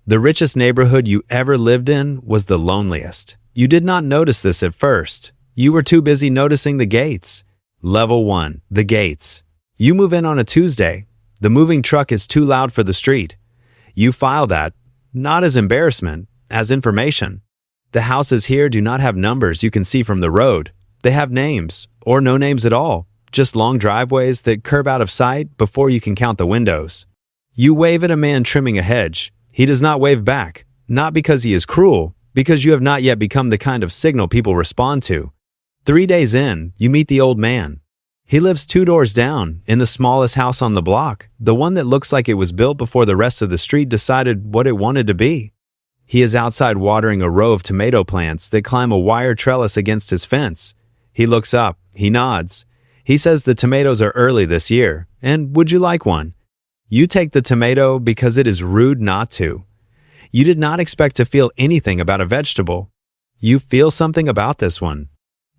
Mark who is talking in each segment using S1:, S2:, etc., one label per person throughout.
S1: The richest neighborhood you ever lived in was the loneliest. You did not notice this at first. You were too busy noticing the gates. Level 1. The gates. You move in on a Tuesday. The moving truck is too loud for the street. You file that, not as embarrassment, as information. The houses here do not have numbers you can see from the road. They have names, or no names at all, just long driveways that curve out of sight before you can count the windows. You wave at a man trimming a hedge. He does not wave back, not because he is cruel, because you have not yet become the kind of signal people respond to. 3 days in, you meet the old man. He lives 2 doors down, in the smallest house on the block, the one that looks like it was built before the rest of the street decided what it wanted to be. He is outside watering a row of tomato plants that climb a wire trellis against his fence. He looks up, he nods. He says the tomatoes are early this year, and would you like one? You take the tomato because it is rude not to. You did not expect to feel anything about a vegetable. You feel something about this one.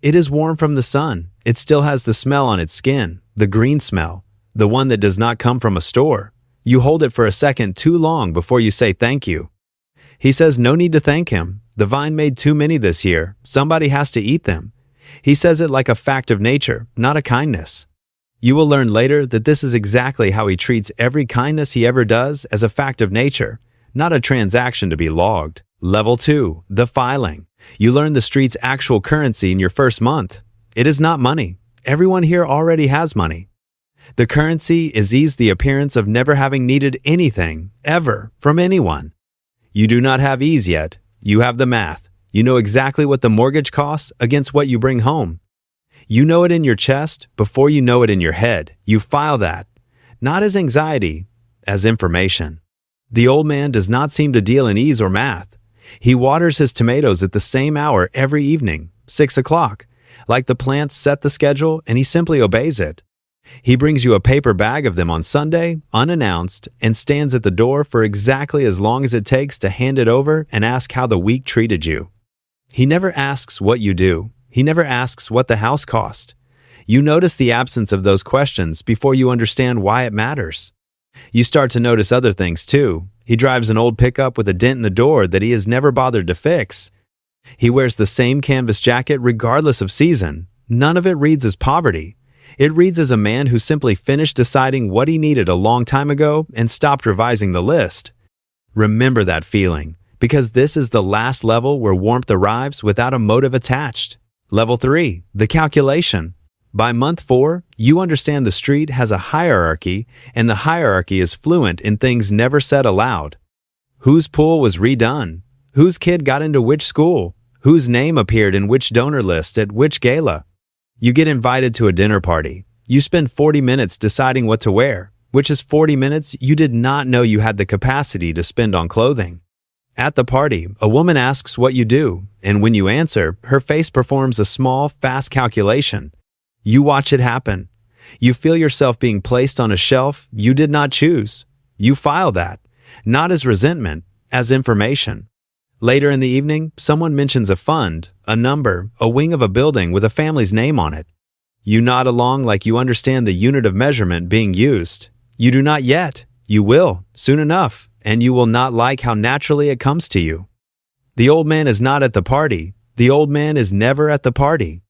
S1: It is warm from the sun. It still has the smell on its skin, the green smell, the one that does not come from a store. You hold it for a second too long before you say thank you. He says no need to thank him. The vine made too many this year. Somebody has to eat them. He says it like a fact of nature, not a kindness. You will learn later that this is exactly how he treats every kindness he ever does as a fact of nature, not a transaction to be logged. Level 2. The filing. You learn the street's actual currency in your first month. It is not money. Everyone here already has money. The currency is the appearance of never having needed anything, ever, from anyone. You do not have ease yet. You have the math. You know exactly what the mortgage costs against what you bring home. You know it in your chest before you know it in your head. You file that, not as anxiety, as information. The old man does not seem to deal in ease or math. He waters his tomatoes at the same hour every evening, 6 o'clock. Like the plants set the schedule and he simply obeys it. He brings you a paper bag of them on Sunday, unannounced, and stands at the door for exactly as long as it takes to hand it over and ask how the week treated you. He never asks what you do. He never asks what the house cost. You notice the absence of those questions before you understand why it matters. You start to notice other things too. He drives an old pickup with a dent in the door that he has never bothered to fix. He wears the same canvas jacket regardless of season. None of it reads as poverty. It reads as a man who simply finished deciding what he needed a long time ago and stopped revising the list. Remember that feeling, because this is the last level where warmth arrives without a motive attached. Level 3. The calculation. By month 4, you understand the street has a hierarchy, and the hierarchy is fluent in things never said aloud. Whose pool was redone? Whose kid got into which school? Whose name appeared in which donor list at which gala? You get invited to a dinner party. You spend 40 minutes deciding what to wear, which is 40 minutes you did not know you had the capacity to spend on clothing. At the party, a woman asks what you do, and when you answer, her face performs a small, fast calculation. You watch it happen. You feel yourself being placed on a shelf you did not choose. You file that, not as resentment, as information. Later in the evening, someone mentions a fund, a number, a wing of a building with a family's name on it. You nod along like you understand the unit of measurement being used. You do not yet. You will, soon enough, and you will not like how naturally it comes to you. The old man is not at the party. The old man is never at the party.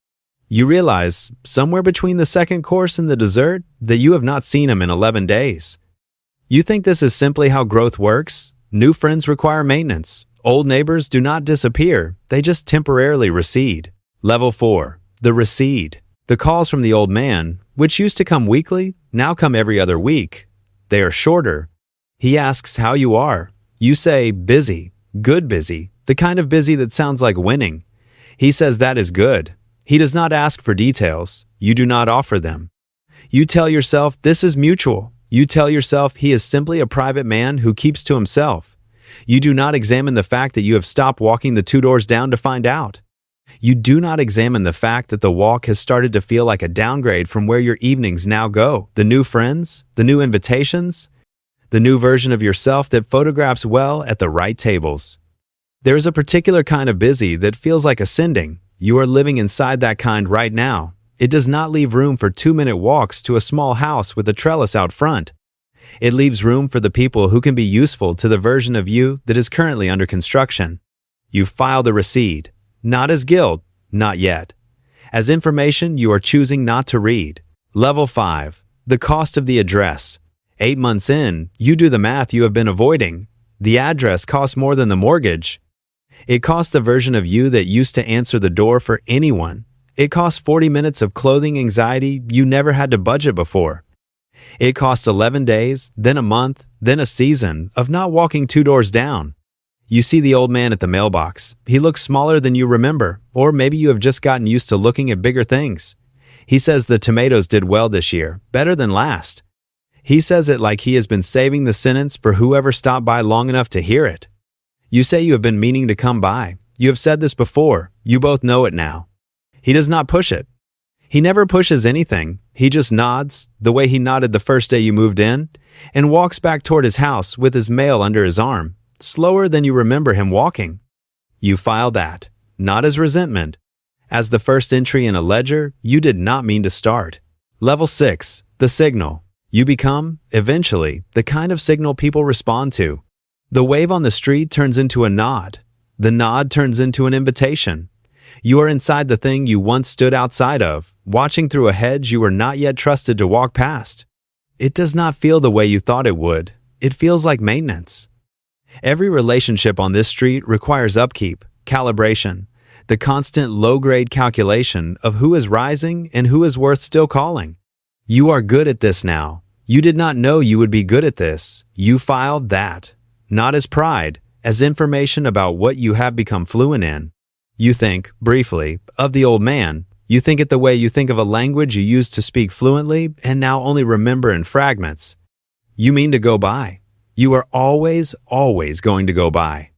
S1: You realize, somewhere between the second course and the dessert, that you have not seen him in 11 days. You think this is simply how growth works? New friends require maintenance. Old neighbors do not disappear, they just temporarily recede. Level 4. The recede. The calls from the old man, which used to come weekly, now come every other week. They are shorter. He asks how you are. You say busy, good busy, the kind of busy that sounds like winning. He says that is good. He does not ask for details. You do not offer them. You tell yourself this is mutual. You tell yourself he is simply a private man who keeps to himself. You do not examine the fact that you have stopped walking the 2 doors down to find out. You do not examine the fact that the walk has started to feel like a downgrade from where your evenings now go. The new friends, the new invitations, the new version of yourself that photographs well at the right tables. There is a particular kind of busy that feels like ascending. You are living inside that kind right now. It does not leave room for 2-minute walks to a small house with a trellis out front. It leaves room for the people who can be useful to the version of you that is currently under construction. You file the receipt, not as guilt, not yet. As information you are choosing not to read. Level 5. The cost of the address. 8 months in, you do the math you have been avoiding. The address costs more than the mortgage. It costs the version of you that used to answer the door for anyone. It costs 40 minutes of clothing anxiety you never had to budget before. It costs 11 days, then a month, then a season of not walking 2 doors down. You see the old man at the mailbox. He looks smaller than you remember, or maybe you have just gotten used to looking at bigger things. He says the tomatoes did well this year, better than last. He says it like he has been saving the sentence for whoever stopped by long enough to hear it. You say you have been meaning to come by. You have said this before. You both know it now. He does not push it. He never pushes anything. He just nods, the way he nodded the first day you moved in, and walks back toward his house with his mail under his arm, slower than you remember him walking. You file that, not as resentment. As the first entry in a ledger you did not mean to start. Level 6. The signal. You become, eventually, the kind of signal people respond to. The wave on the street turns into a nod. The nod turns into an invitation. You are inside the thing you once stood outside of, watching through a hedge you were not yet trusted to walk past. It does not feel the way you thought it would. It feels like maintenance. Every relationship on this street requires upkeep, calibration, the constant low-grade calculation of who is rising and who is worth still calling. You are good at this now. You did not know you would be good at this. You filed that. Not as pride, as information about what you have become fluent in. You think, briefly, of the old man. You think it the way you think of a language you used to speak fluently and now only remember in fragments. You mean to go by. You are always going to go by.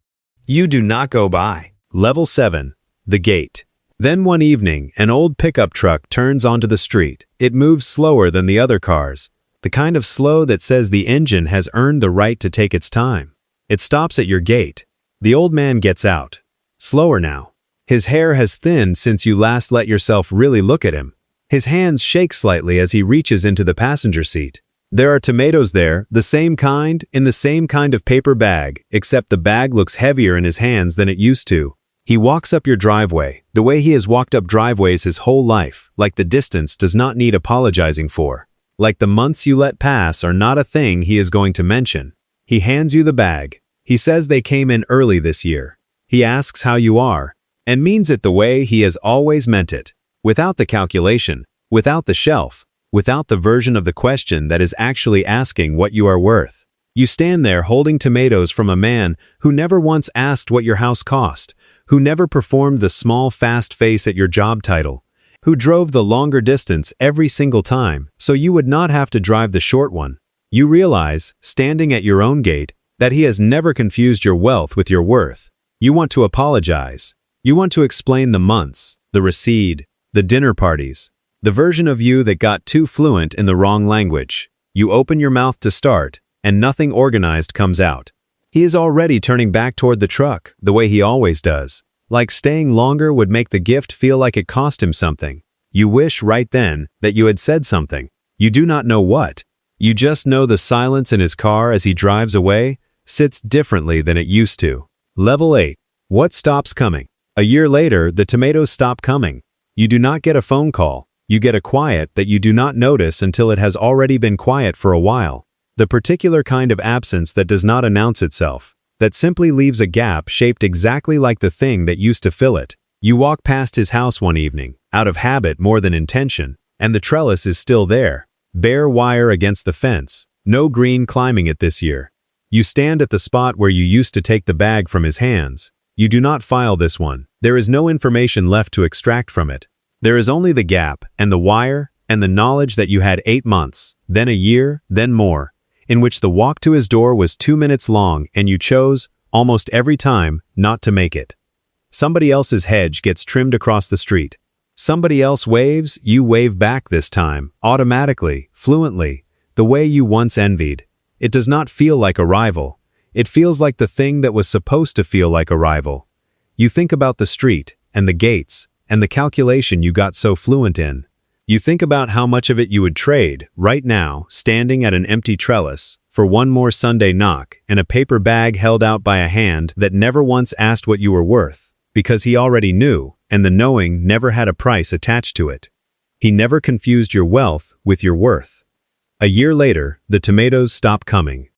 S1: You do not go by.
S2: Level 7. The gate. Then one evening, an old pickup truck turns onto the street. It moves slower than the other cars, the kind of slow that says the engine has earned the right to take its time. It stops at your gate. The old man gets out. Slower now. His hair has thinned since you last let yourself really look at him. His hands shake slightly as he reaches into the passenger seat. There are tomatoes there, the same kind, in the same kind of paper bag, except the bag looks heavier in his hands than it used to. He walks up your driveway, the way he has walked up driveways his whole life, like the distance does not need apologizing for. Like the months you let pass are not a thing he is going to mention. He hands you the bag. He says they came in early this year. He asks how you are, and means it the way he has always meant it, without the calculation, without the shelf, without the version of the question that is actually asking what you are worth. You stand there holding tomatoes from a man who never once asked what your house cost, who never performed the small fast face at your job title, who drove the longer distance every single time so you would not have to drive the short one. You realize, standing at your own gate, that he has never confused your wealth with your worth. You want to apologize. You want to explain the months, the recede, the dinner parties, the version of you that got too fluent in the wrong language. You open your mouth to start, and nothing organized comes out. He is already turning back toward the truck, the way he always does. Like staying longer would make the gift feel like it cost him something. You wish right then that you had said something. You do not know what. You just know the silence in his car as he drives away sits differently than it used to. Level 8. What stops coming? A year later, the tomatoes stop coming. You do not get a phone call. You get a quiet that you do not notice until it has already been quiet for a while. The particular kind of absence that does not announce itself, that simply leaves a gap shaped exactly like the thing that used to fill it. You walk past his house one evening, out of habit more than intention, and the trellis is still there, bare wire against the fence, no green climbing it this year. You stand at the spot where you used to take the bag from his hands. You do not file this one. There is no information left to extract from it. There is only the gap, and the wire, and the knowledge that you had 8 months, then a year, then more, in which the walk to his door was 2 minutes long and you chose, almost every time, not to make it. Somebody else's hedge gets trimmed across the street. Somebody else waves, you wave back this time, automatically, fluently, the way you once envied. It does not feel like a rival. It feels like the thing that was supposed to feel like a rival. You think about the street, and the gates, and the calculation you got so fluent in. You think about how much of it you would trade, right now, standing at an empty trellis, for one more Sunday knock and a paper bag held out by a hand that never once asked what you were worth, because he already knew, and the knowing never had a price attached to it. He never confused your wealth with your worth. A year later, the tomatoes stop coming.